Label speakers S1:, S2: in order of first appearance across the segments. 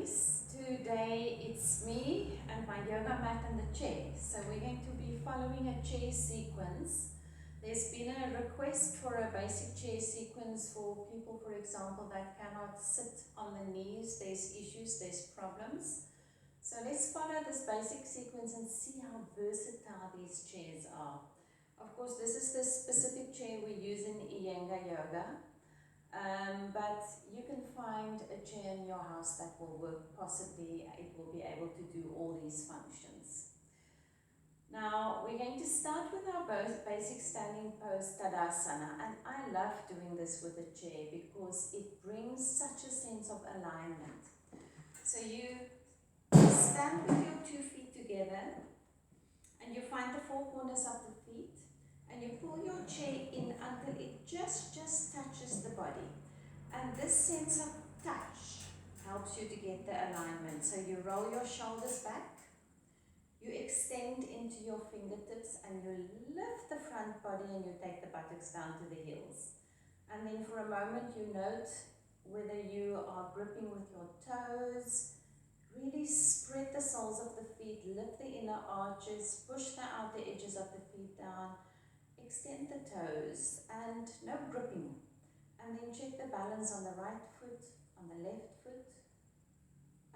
S1: ladies, today it's me and my yoga mat and the chair. So we're going to be following a chair sequence. There's been a request for a basic chair sequence for people, for example, that cannot sit on the knees. There's issues, there's problems. So let's follow this basic sequence and see how versatile these chairs are. Of course, this is the specific chair we use in Iyengar yoga. But you can find a chair in your house that will work. Possibly it will be able to do all these functions. Now we're going to start with our basic standing pose, Tadasana, and I love doing this with a chair because it brings such a sense of alignment. So you stand with your 2 feet together and you find the 4 corners of the feet and you pull your chair in until it just touches the body. And this sense of touch helps you to get the alignment. So you roll your shoulders back, you extend into your fingertips and you lift the front body and you take the buttocks down to the heels. And then for a moment you note whether you are gripping with your toes. Really spread the soles of the feet, lift the inner arches, push the outer edges of the feet down, extend the toes and no gripping. And then check the balance on the right foot, on the left foot.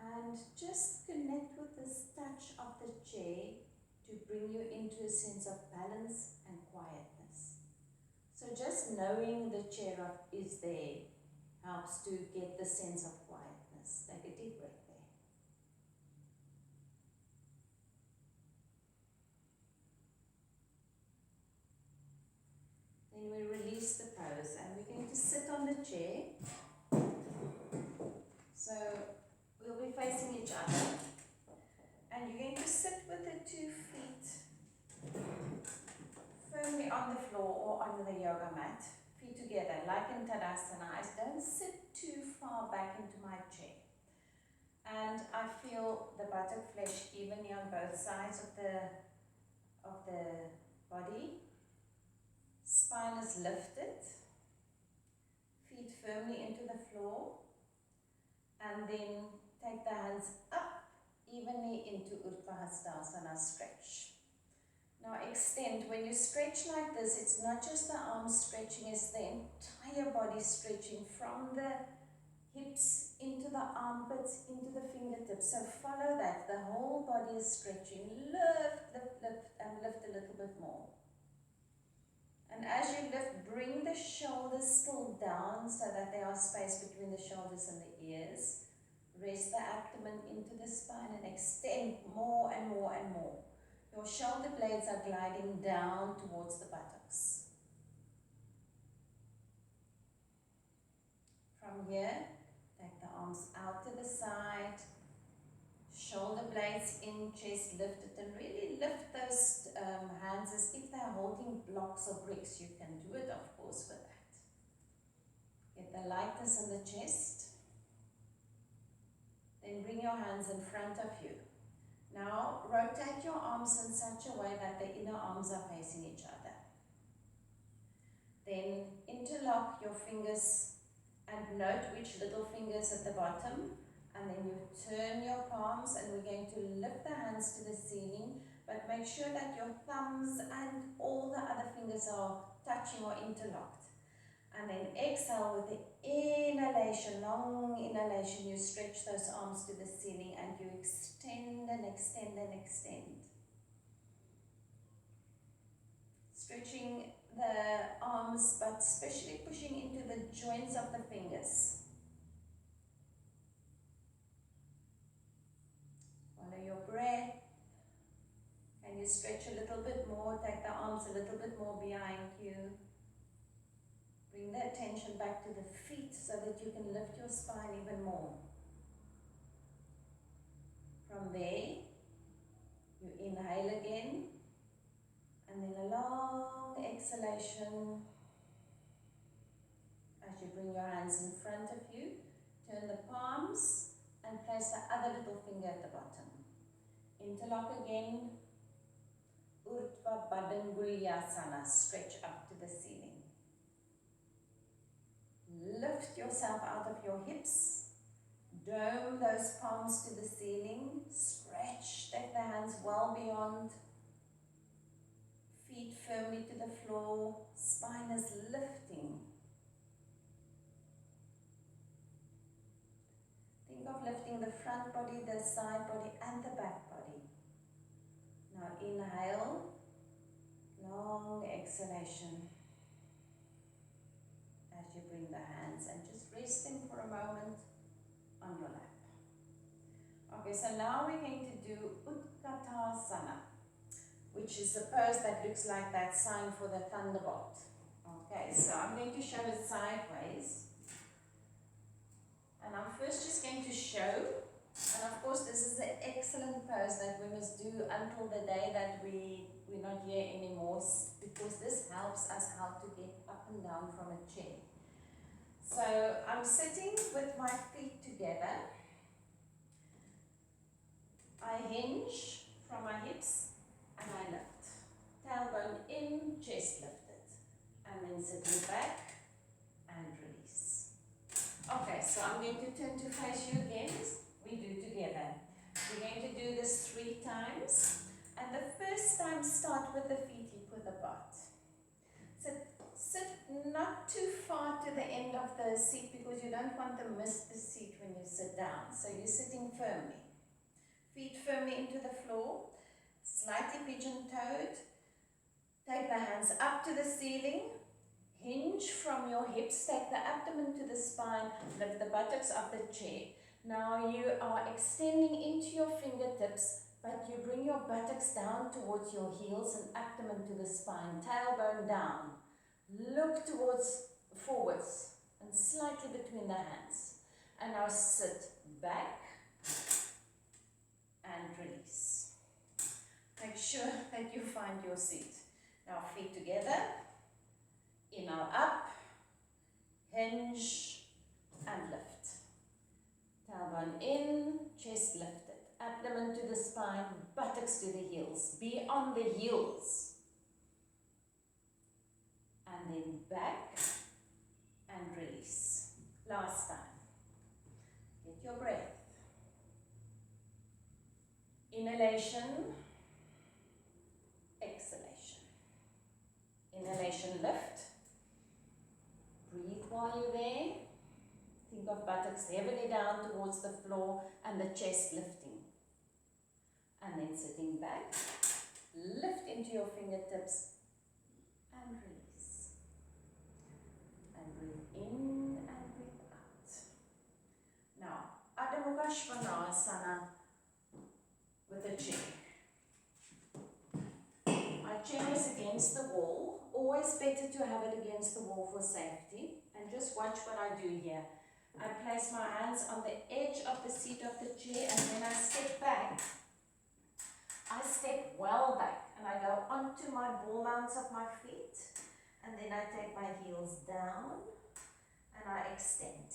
S1: And just connect with this touch of the chair to bring you into a sense of balance and quietness. So just knowing the chair is there helps to get the sense of quietness. Take a deep breath there. Then we release the pose and we're going to sit on the chair. So we'll be facing each other. And you're going to sit with the 2 feet firmly on the floor or on the yoga mat. Feet together, like in Tadasana. I don't sit too far back into my chair. And I feel the buttock flesh evenly on both sides of the body. Spine is lifted, feet firmly into the floor, and then take the hands up evenly into Urdhva Hastasana stretch. Now extend. When you stretch like this, it's not just the arms stretching, it's the entire body stretching from the hips into the armpits, into the fingertips. So follow that. The whole body is stretching. Lift, lift, lift, and lift a little bit more. And as you lift, bring the shoulders still down so that there is space between the shoulders and the ears. Rest the abdomen into the spine and extend more and more and more. Your shoulder blades are gliding down towards the buttocks. From here, take the arms out to the side. Shoulder blades in, chest lifted, and really lift those hands as if they're holding blocks or bricks. You can do it, of course, with that. Get the lightness in the chest. Then bring your hands in front of you. Now, rotate your arms in such a way that the inner arms are facing each other. Then interlock your fingers and note which little fingers at the bottom. And then you turn your palms and we're going to lift the hands to the ceiling, but make sure that your thumbs and all the other fingers are touching or interlocked. And then exhale with the inhalation, long inhalation, you stretch those arms to the ceiling and you extend and extend and extend. Stretching the arms, but especially pushing into the joints of the fingers. Follow your breath. Can you stretch a little bit more? Take the arms a little bit more behind you. Bring the attention back to the feet so that you can lift your spine even more. From there, you inhale again. And then a long exhalation. As you bring your hands in front of you, turn the palms and place the other little finger at the bottom. Interlock again. Urdhva Badangulyasana. Stretch up to the ceiling. Lift yourself out of your hips. Dome those palms to the ceiling. Stretch, take the hands well beyond. Feet firmly to the floor. Spine is lifting. Think of lifting the front body, the side body, and the back body. Now inhale. Long exhalation. As you bring the hands and just rest them for a moment on your lap. Okay, so now we're going to do Utkatasana, which is a pose that looks like that sign for the thunderbolt. Okay, so I'm going to show it sideways. And I'm first just going to show, and of course this is an excellent pose that we must do until the day that we're not here anymore, because this helps us how to get up and down from a chair. So I'm sitting with my feet together. I hinge from my hips and I lift. Tailbone in, chest lifted. And then sitting back and release. Okay, so I'm going to turn to face you again. We do together. We're going to do this 3 times. And the first time, start with the feet hip width apart. So sit not too far to the end of the seat, because you don't want to miss the seat when you sit down. So you're sitting firmly. Feet firmly into the floor. Slightly pigeon-toed. Take the hands up to the ceiling. Hinge from your hips. Take the abdomen to the spine. Lift the buttocks of the chair. Now you are extending into your fingertips, but you bring your buttocks down towards your heels and abdomen to the spine. Tailbone down. Look towards forwards and slightly between the hands. And now sit back and release. Make sure that you find your seat. Now feet together. Inhale up. Hinge and lift. Tailbone in, chest lifted. Abdomen to the spine, buttocks to the heels. Be on the heels. And then back and release. Last time. Get your breath. Inhalation. Exhalation. Inhalation, lift. Breathe while you're there. Think of buttocks heavily down towards the floor and the chest lifting. And then sitting back. Lift into your fingertips and release. And breathe in and breathe out. Now, Adho Mukha Svanasana with a chair. My chair is against the wall. Always better to have it against the wall for safety. And just watch what I do here. I place my hands on the edge of the seat of the chair, and when I step back, I step well back and I go onto my ball mounts of my feet, and then I take my heels down and I extend.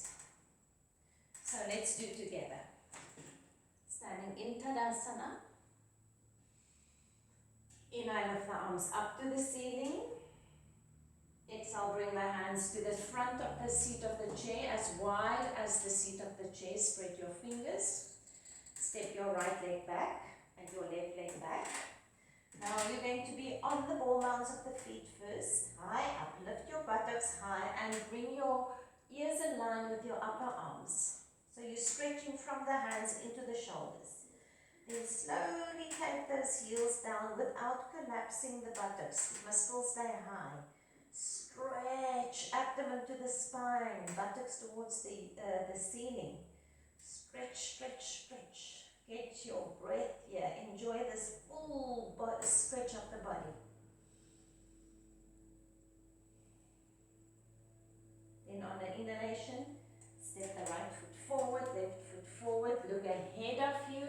S1: So let's do together. Standing in Tadasana. Inhale, lift the arms up to the ceiling. Exhale, bring the hands to the front of the seat of the chair, as wide as the seat of the chair. Spread your fingers. Step your right leg back and your left leg back. Now you're going to be on the ball mounts of the feet first. High up. Lift your buttocks high and bring your ears in line with your upper arms. So you're stretching from the hands into the shoulders. Then slowly take those heels down without collapsing the buttocks. You must still stay high. Stretch, abdomen to the spine, buttocks towards the ceiling. Stretch, stretch, stretch. Get your breath here. Enjoy this full stretch of the body. Then on the inhalation, step the right foot forward, left foot forward. Look ahead of you.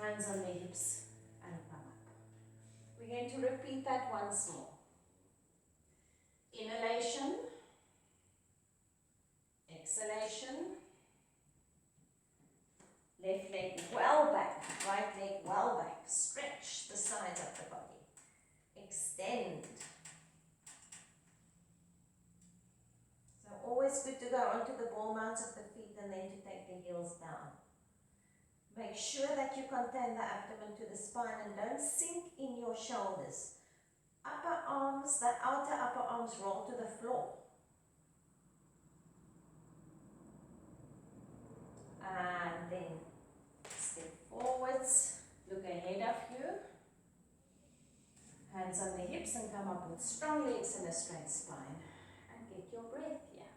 S1: Hands on the hips and come up. We're going to repeat that once more. Inhalation, exhalation, left leg well back, right leg well back, stretch the sides of the body, extend. So always
S2: always good to go onto the ball mounts of the feet and then to take the heels down. Make sure that you contain the abdomen to the spine and don't sink in your shoulders. Upper arms, the outer upper arms roll to the floor. And then step forwards, look ahead of you. Hands on the hips and come up with strong legs and a straight spine. And get your breath here.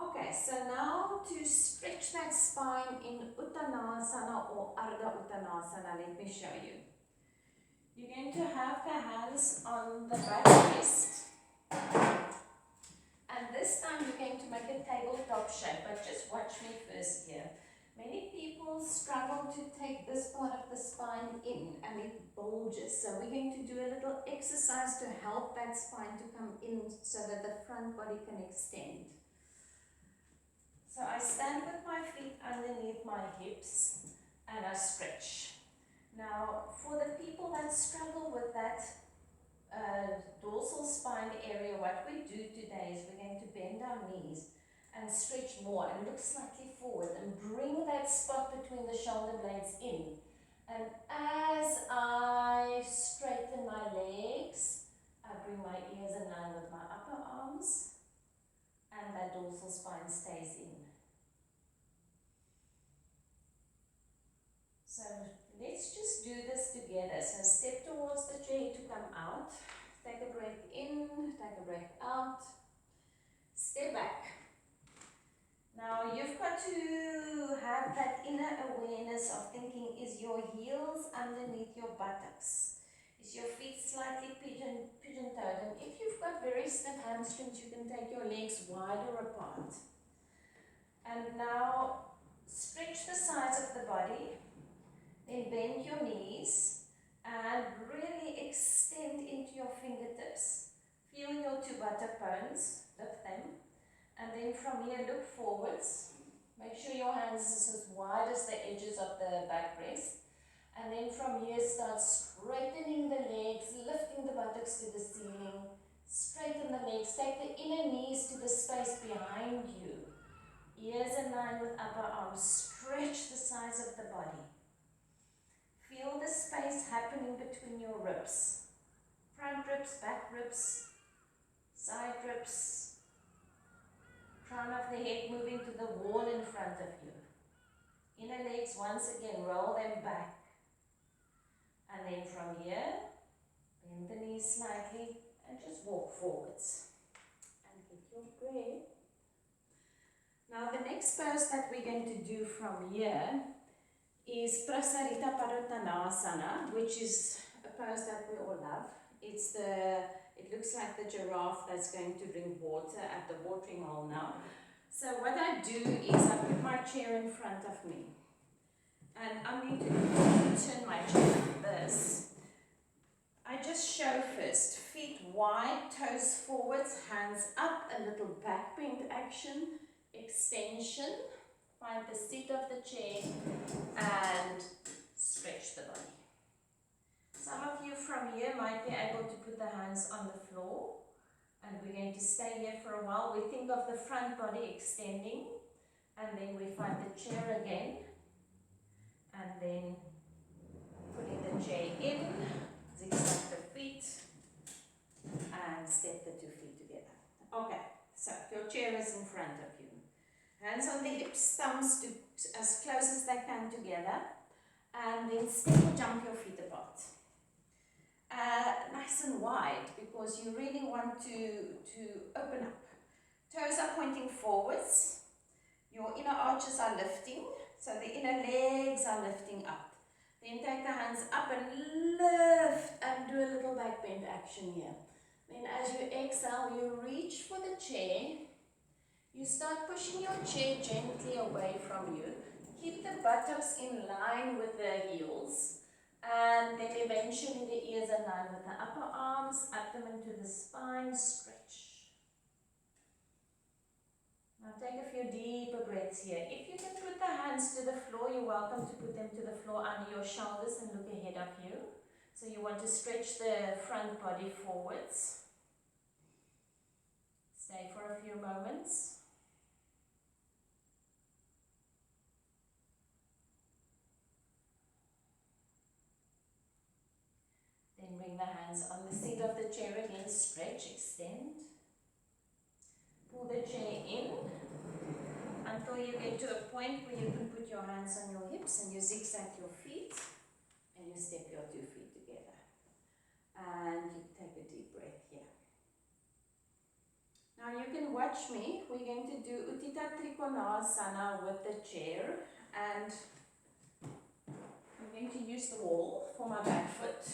S2: Okay, so now to stretch that spine in Uttanasana or Ardha Uttanasana, let me show you. You're going to have the hands on the back wrist. And this time you're going to make a tabletop shape, but just watch me first here. Many people struggle to take this part of the spine in and it bulges. So we're going to do a little exercise to help that spine to come in so that the front body can extend. So I stand with my feet underneath my hips and I stretch. Now for the people that struggle with that dorsal spine area, what we do today is we're going to bend our knees and stretch more and look slightly forward and bring that spot between the shoulder blades in. And as I straighten my legs, I bring my ears in line with my upper arms and that dorsal spine stays in. So let's just do this together. So step towards the chair to come out. Take a breath in, take a breath out. Step back. Now you've got to have that inner awareness of thinking, is your heels underneath your buttocks? Is your feet slightly pigeon-toed? And if you've got very stiff hamstrings, you can take your legs wider apart. And now stretch the sides of the body. Then bend your knees and really extend into your fingertips. Feel your two buttock bones, lift them. And then from here, look forwards. Make sure your hands are as wide as the edges of the back rest. And then from here, start straightening the legs, lifting the buttocks to the ceiling. Straighten the legs. Take the inner knees to the space behind you. Ears in line with upper arms. Stretch the sides of the body. Feel the space happening between your ribs. Front ribs, back ribs, side ribs. Crown of the head moving to the wall in front of you. Inner legs, once again, roll them back. And then from here, bend the knees slightly and just walk forwards. And get your breath. Now the next pose that we're going to do from here is Prasarita Padottanasana, which is a pose that we all love. It looks like the giraffe that's going to drink water at the watering hole now. So what I do is I put my chair in front of me. And I'm going to turn my chair like this. I just show first, feet wide, toes forwards, hands up, a little back bend action, extension. Find the seat of the chair and stretch the body. Some of you from here might be able to put the hands on the floor, and we're going to stay here for a while. We think of the front body extending, and then we find the chair again, and then putting the chair in, zigzag the feet, and step the 2 feet together. Okay, so your chair is in front of you. Hands on the hips, thumbs to as close as they can together, and then step or jump your feet apart. Nice and wide, because you really want to open up. Toes are pointing forwards. Your inner arches are lifting, so the inner legs are lifting up. Then take the hands up and lift and do a little back bend action here. Then as you exhale, you reach for the chair. You start pushing your chair gently away from you. Keep the buttocks in line with the heels. And then eventually the ears in line with the upper arms, abdomen to the spine, stretch. Now take a few deeper breaths here. If you can put the hands to the floor, you're welcome to put them to the floor under your shoulders and look ahead of you. So you want to stretch the front body forwards. Stay for a
S1: a few moments. Then bring the hands on the seat of the chair again, stretch, extend. Pull the chair in until you get to a point where you can put your hands on your hips and you zigzag your feet and you step your 2 feet together. And you take a deep breath here. Now you can watch me. We're going to do Utthita Trikonasana with the chair, and I'm going to use the wall for my back foot.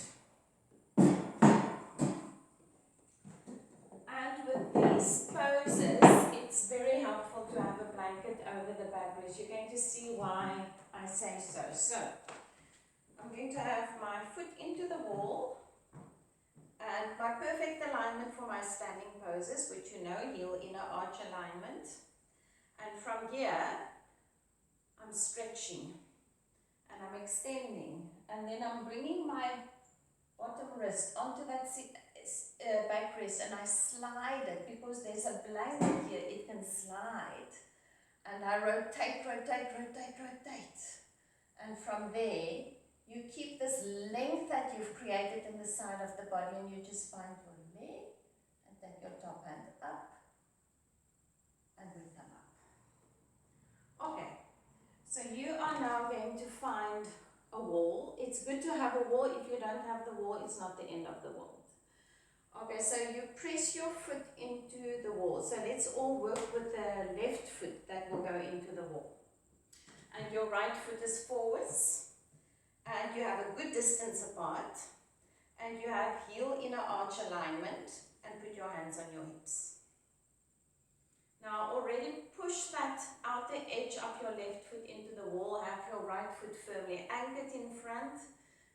S1: And with these poses, it's very helpful to have a blanket over the back rest. You're going to see why I say so. So, I'm going to have my foot into the wall and my perfect alignment for my standing poses, which you know, heel, inner arch alignment. And from here, I'm stretching and I'm extending, and then I'm bringing my bottom wrist onto that back rest, and I slide it because there's a blanket here, it can slide, and I rotate, rotate, rotate, rotate, and from there you keep this length that you've created in the side of the body, and you just find your leg and take your top hand up and bring them up. Okay, so you are now going to find a wall. It's good to have a wall. If you don't have the wall, it's not the end of the world. Okay, so you press your foot into the wall. So let's all work with the left foot that will go into the wall. And your right foot is forwards. And you have a good distance apart. And you have heel inner arch alignment. And put your hands on your hips. Now already push that outer edge of your left foot into the wall. Have your right foot firmly anchored in front.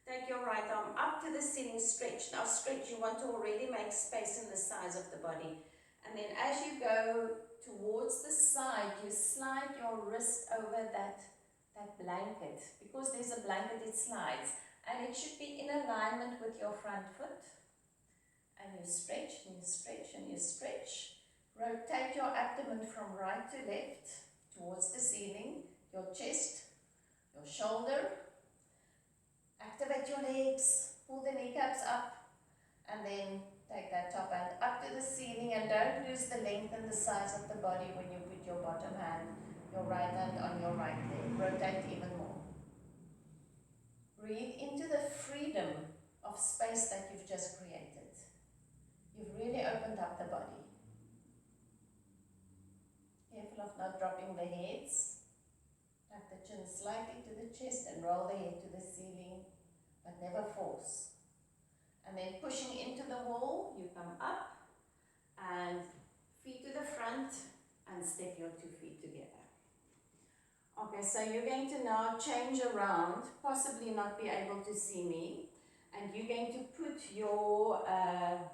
S1: Take your right arm up to the ceiling, stretch. Now stretch, you want to already make space in the sides of the body. And then as you go towards the side, you slide your wrist over that blanket. Because there's a blanket, it slides. And it should be in alignment with your front foot. And you stretch, and you stretch, and you stretch. Rotate your abdomen from right to left towards the ceiling, your chest, your shoulder. Activate your legs, pull the kneecaps up, and then take that top hand up to the ceiling, and don't lose the length and the size of the body when you put your bottom hand, your right hand on your right leg. Rotate even more. Breathe into the freedom of space that you've just created. You've really opened up the body. Careful of not dropping the heads. Tuck the chin slightly to the chest and roll the head to the ceiling, but never force. And then pushing into the wall, you come up and feet to the front and step your 2 feet together. Okay, so you're going to now change around, possibly not be able to see me, and you're going to put your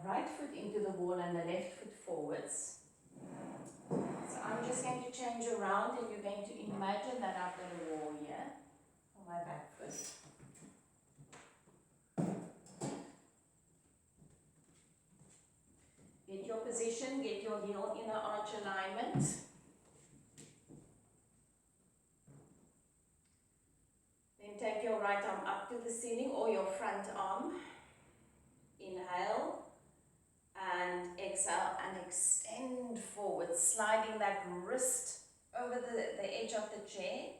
S1: right foot into the wall and the left foot forwards. So I'm just going to change around, and you're going to imagine that I've got a wall here for my back foot. Get your position, get your heel inner arch alignment. Then take your right arm up to the ceiling or your front arm. Inhale. And exhale and extend forward, sliding that wrist over the edge of the chair,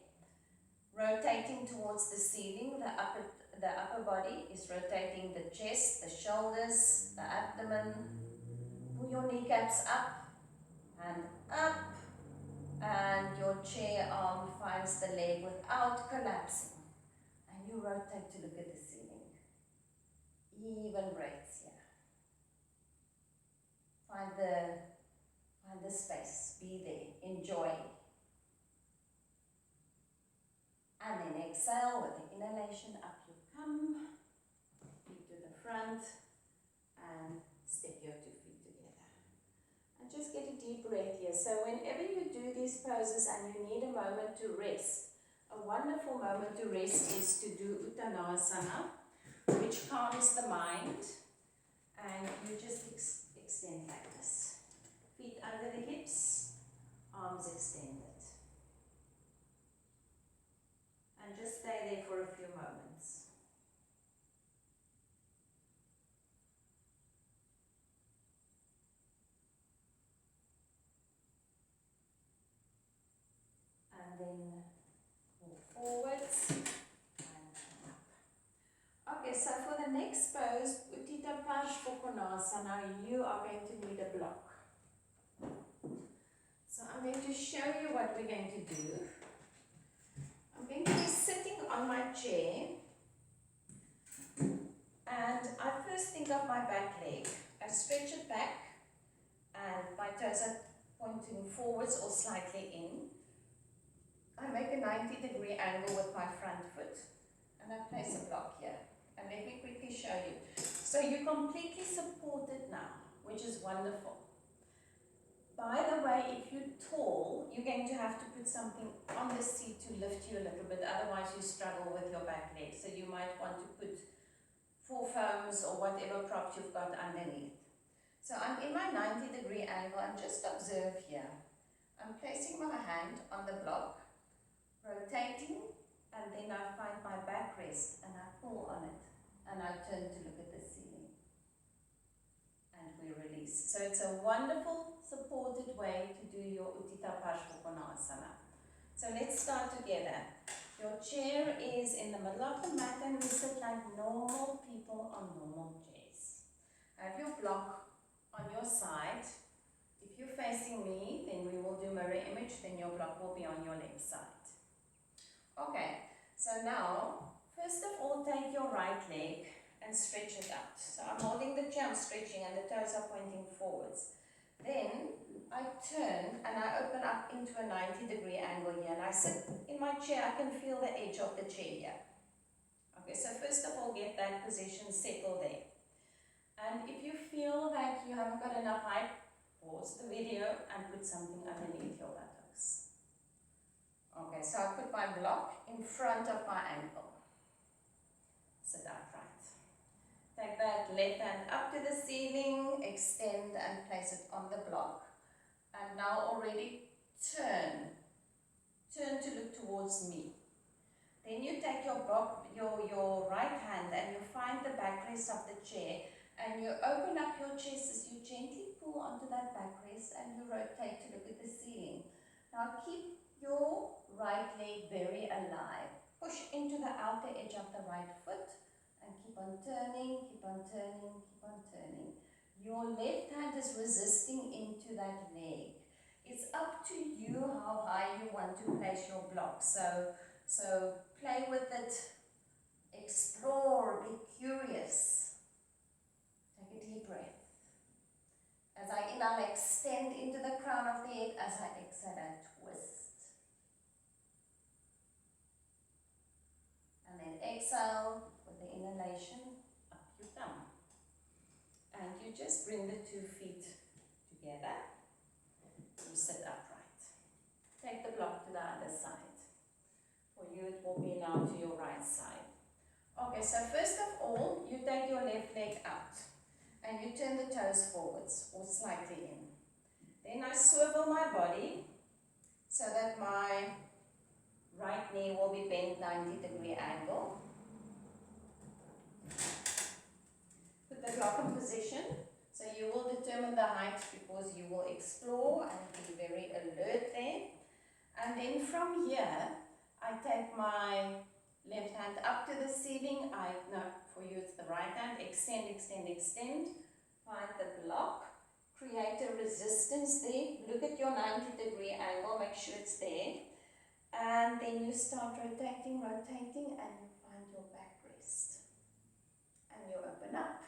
S1: rotating towards the ceiling. The upper body is rotating the chest, the shoulders, the abdomen. Pull your kneecaps up, and your chair arm finds the leg without collapsing. And you rotate to look at the ceiling. Even breaths here. Find the space, be there, enjoy. And then exhale with the inhalation, up you come, feet to the front, and step your 2 feet together. And just get a deep breath here. So whenever you do these poses and you need a moment to rest, a wonderful moment to rest is to do Uttanasana, which calms the mind, and you just extend like this. Feet under the hips, forwards and up. Okay, so for the next pose, Utthita Parshvakonasana, you are going to need a block. So I'm going to show you what we're going to do. I'm going to be sitting on my chair, and I first think of my back leg. I stretch it back and my toes are pointing forwards or slightly in. I make a 90-degree angle with my front foot and I place a block here. And let me quickly show you. So you're completely supported now, which is wonderful. By the way, if you're tall, you're going to have to put something on the seat to lift you a little bit, otherwise you struggle with your back leg. So you might want to put 4 foams or whatever props you've got underneath. So I'm in my 90-degree angle, and just observe here. I'm placing my hand on the block, rotating, and then I find my backrest and I pull on it and I turn to look at the ceiling. And we release. So it's a wonderful supported way to do your Utthita Parshvakonasana. So let's start together. Your chair is in the middle of the mat and we sit like normal people on normal chairs. Have your block on your side. If you're facing me, then we will do mirror image, then your block will be on your left side. Okay, so now, first of all, take your right leg and stretch it out. So I'm holding the chair, I'm stretching, and the toes are pointing forwards. Then I turn and I open up into a 90-degree angle here, and I sit in my chair. I can feel the edge of the chair here. Okay, so first of all, get that position, settle there. And if you feel that you haven't got enough height, pause the video and put something underneath your buttocks. Okay, so I put my block in front of my ankle. Sit upright. Take that left hand up to the ceiling, extend and place it on the block. And now already turn to look towards me. Then you take your right hand and you find the backrest of the chair. And you open up your chest as you gently pull onto that backrest and you rotate to look at the ceiling. Now keep your right leg very alive. Push into the outer edge of the right foot and keep on turning, keep on turning, keep on turning. Your left hand is resisting into that leg. It's up to you how high you want to place your block. So play with it, explore, be curious. Take a deep breath. As I inhale, extend into the crown of the head. As I exhale, I twist. And then exhale with the inhalation, up you come. And you just bring the 2 feet together. You sit upright. Take the block to the other side. For you, it will be now to your right side. Okay, so first of all, you take your left leg out. And you turn the toes forwards or slightly in. Then I swivel my body so that my right knee will be bent 90-degree angle. Put the block in position. So you will determine the height because you will explore and be very alert there. And then from here, I take my left hand up to the ceiling. For you it's the right hand. Extend, extend, extend. Find the block. Create a resistance there. Look at your 90-degree angle. Make sure it's there. And then you start rotating, rotating, and you find your backrest. And you open up.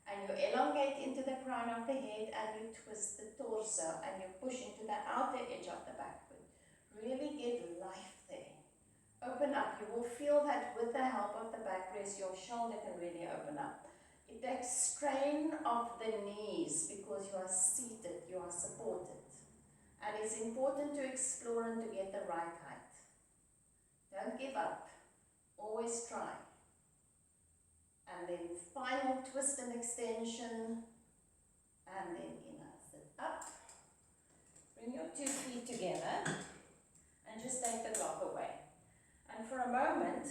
S1: And you elongate into the crown of the head and you twist the torso and you push into the outer edge of the back foot. Really get life there. Open up. You will feel that with the help of the backrest, your shoulder can really open up. It takes strain off the knees because you are seated, you are supported. And it's important to explore and to get the right height. Don't give up. Always try. And then final twist and extension. And then inhale, sit up. Bring your 2 feet together. And just take the block away. And for a moment,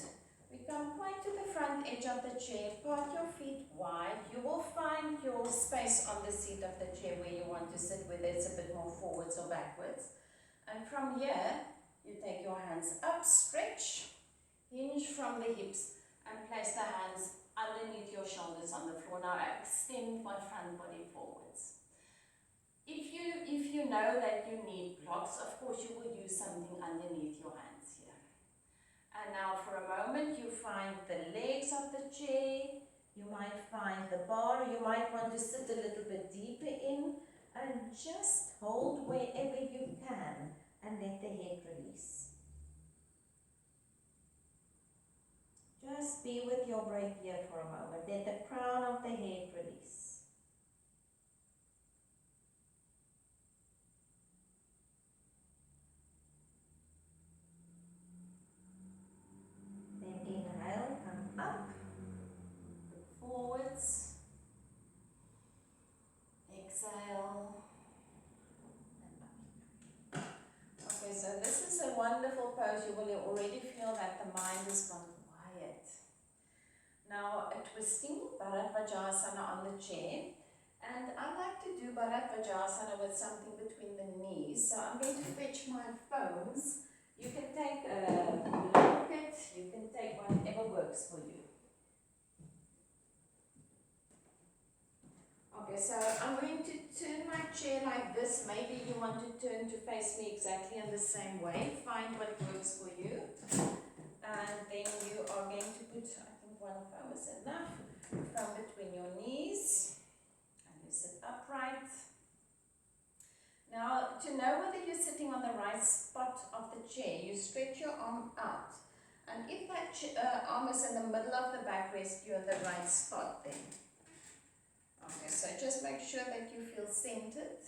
S1: we come quite to the front edge of the chair. Part your feet wide. You will find your space on the seat of the chair where you want to sit, whether it's a bit more forwards or backwards. And from here, you take your hands up, stretch.
S2: Hinge from the hips and place the hands underneath your shoulders on the floor. Now extend my front body forwards. If you know that you need blocks, of course you would use something underneath your hands here. And now for a moment you find the legs of the chair, you might find the bar, you might want to sit a little bit deeper in and just hold wherever you can and let the head release. Just be with your breath here for a moment. Let the crown of the head release. Then inhale, come up, look forwards. Exhale, and up. Okay, so this is a wonderful pose. You will already feel that the mind is gone quiet. Now, a twisting Bharat Vajrasana on the chair. And I like to do Bharat Vajrasana with something between the knees. So I'm going to fetch my phones. You can take a blanket, you can take whatever works for you. Okay, so I'm going to turn my chair like this. Maybe you want to turn to face me exactly in the same way. Find what works for you. And then you are going to put, I think one thumb is enough, thumb between your knees. And you sit upright. Now, to know whether you're sitting on the right spot of the chair, you stretch your arm out. And if that arm is in the middle of the backrest, you're in the right spot then. Okay, so just make sure that you feel centered.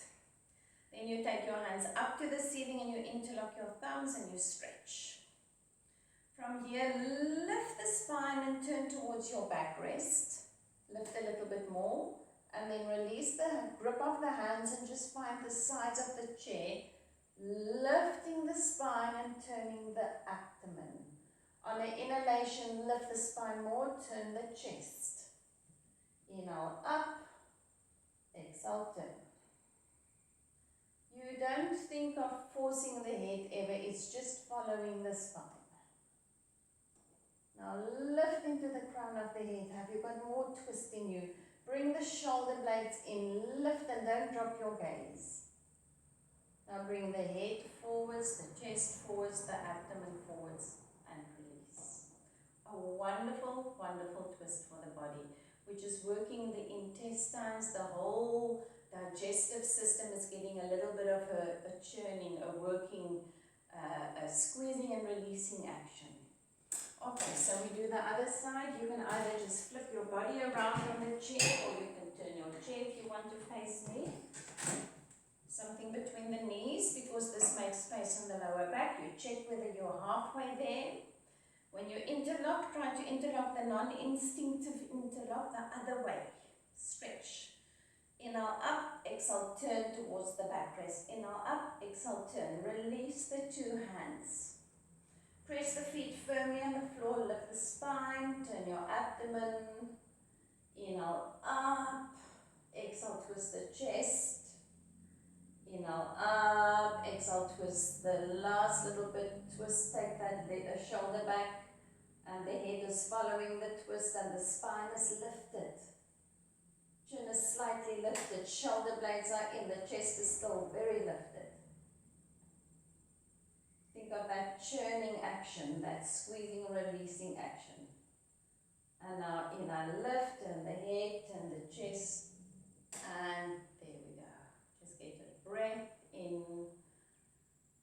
S2: Then you take your hands up to the ceiling and you interlock your thumbs and you stretch. From here, lift the spine and turn towards your backrest. Lift a little bit more and then release the grip of the hands and just find the sides of the chair, lifting the spine and turning the abdomen. On an inhalation, lift the spine more, turn the chest. Inhale up, exhale turn. You don't think of forcing the head ever, it's just following the spine. Now lift into the crown of the head. Have you got more twist in you? Bring the shoulder blades in, lift and don't drop your gaze. Now bring the head forwards, the chest forwards, the abdomen forwards and release. A wonderful, wonderful twist for the body, which is working the intestines, the whole digestive system is getting a little bit of a churning, a working, a squeezing and releasing action. Okay, so we do the other side. You can either just flip your body around on the chair or you can turn your chair if you want to face me. Something between the knees because this makes space in the lower back. You check whether you're halfway there. When you interlock, try to interlock the non-instinctive interlock the other way. Stretch. Inhale up, exhale, turn towards the backrest. Inhale up, exhale, turn. Release the two hands. Press the feet firmly on the floor, lift the spine, turn your abdomen. Inhale up, exhale, twist the chest. Inhale up, exhale, twist the last little bit, twist, take that shoulder back. And the head is following the twist and the spine is lifted. Chin is slightly lifted, shoulder blades are in, the chest is still very lifted. Think of that churning action, that squeezing, releasing action. And now inhale, lift, turn the head, turn the chest, and there we go. Just get a breath in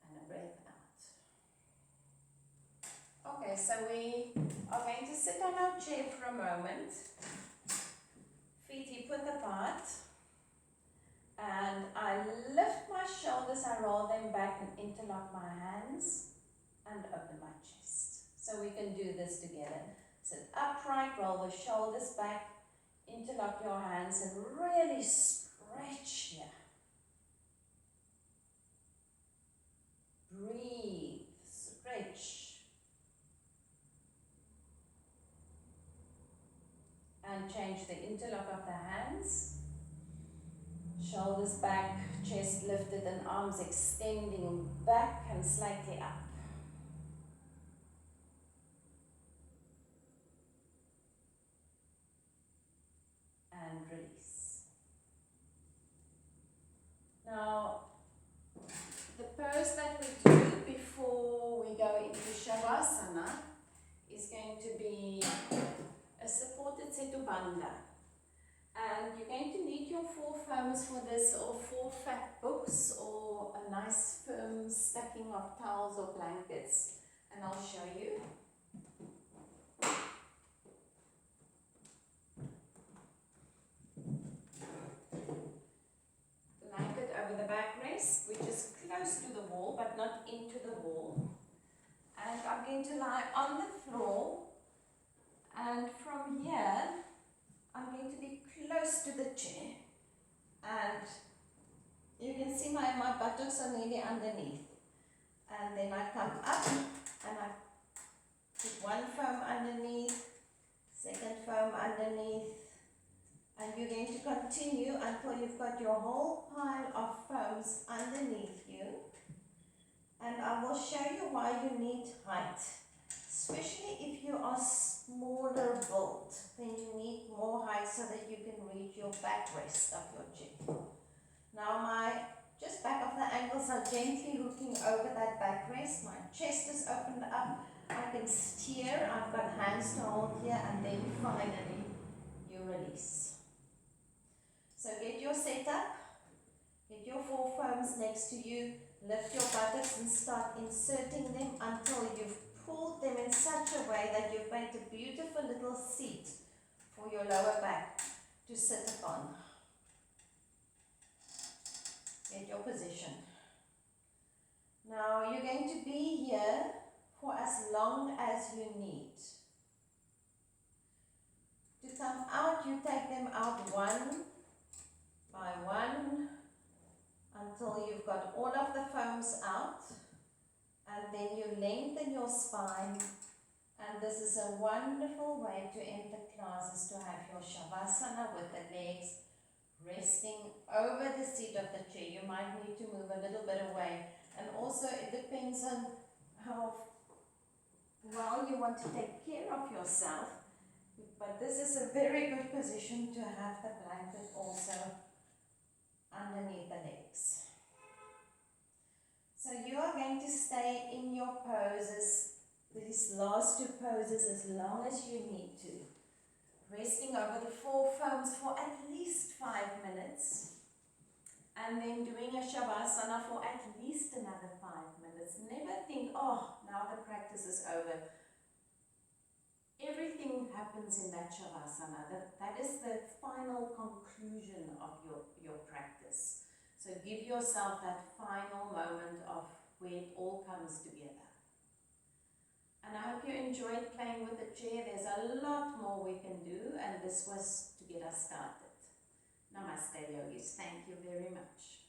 S2: and a breath out. Okay, so we are going to sit on our chair for a moment. Feet hip width apart. And I lift my shoulders, I roll them back and interlock my hands and open my chest. So we can do this together. Sit upright, roll the shoulders back, interlock your hands and really stretch here. Breathe, stretch. And change the interlock of the hands. Shoulders back, chest lifted and arms extending back and slightly up.
S1: Bandha. And you're going to need your 4 foams for this, or 4 fat books, or a nice firm stacking of towels or blankets. And I'll show you. Blanket over the backrest, which is close to the wall but not into the wall. And I'm going to lie on the floor, and from here I'm going to be close to the chair, and you can see my buttocks are nearly underneath. And then I come up and I put 1 foam underneath, 2nd foam underneath, and you're going to continue until you've got your whole pile of foams underneath you. And I will show you why you need height. Especially if you are smaller built, then you need more height so that you can reach your backrest of your chair. Now my just back of the ankles are gently hooking over that backrest. My chest is opened up. I can steer. I've got hands to hold here, and then finally you release. So get your setup. Get your 4 foams next to you. Lift your buttocks and start inserting them until you've pulled them in such a way that you've made a beautiful little seat for your lower back to sit upon. Get your position. Now you're going to be here for as long as you need. To come out, you take them out 1 by 1 until you've got all of the foams out, and then you lengthen your spine. And this is a wonderful way to enter classes, to have your Shavasana with the legs resting over the seat of the chair. You might need to move a little bit away, and also it depends on how well you want to take care of yourself, but this is a very good position to have the blanket also underneath the legs. So you are going to stay in your poses, these last 2 poses, as long as you need to. Resting over the 4 foams for at least 5 minutes, and then doing a Shavasana for at least another 5 minutes. Never think, oh, now the practice is over. Everything happens in that Shavasana. That is the final conclusion of your practice. So give yourself that final moment of where it all comes together. And I hope you enjoyed playing with the chair. There's a lot more we can do, and this was to get us started. Namaste, yogis. Thank you very much.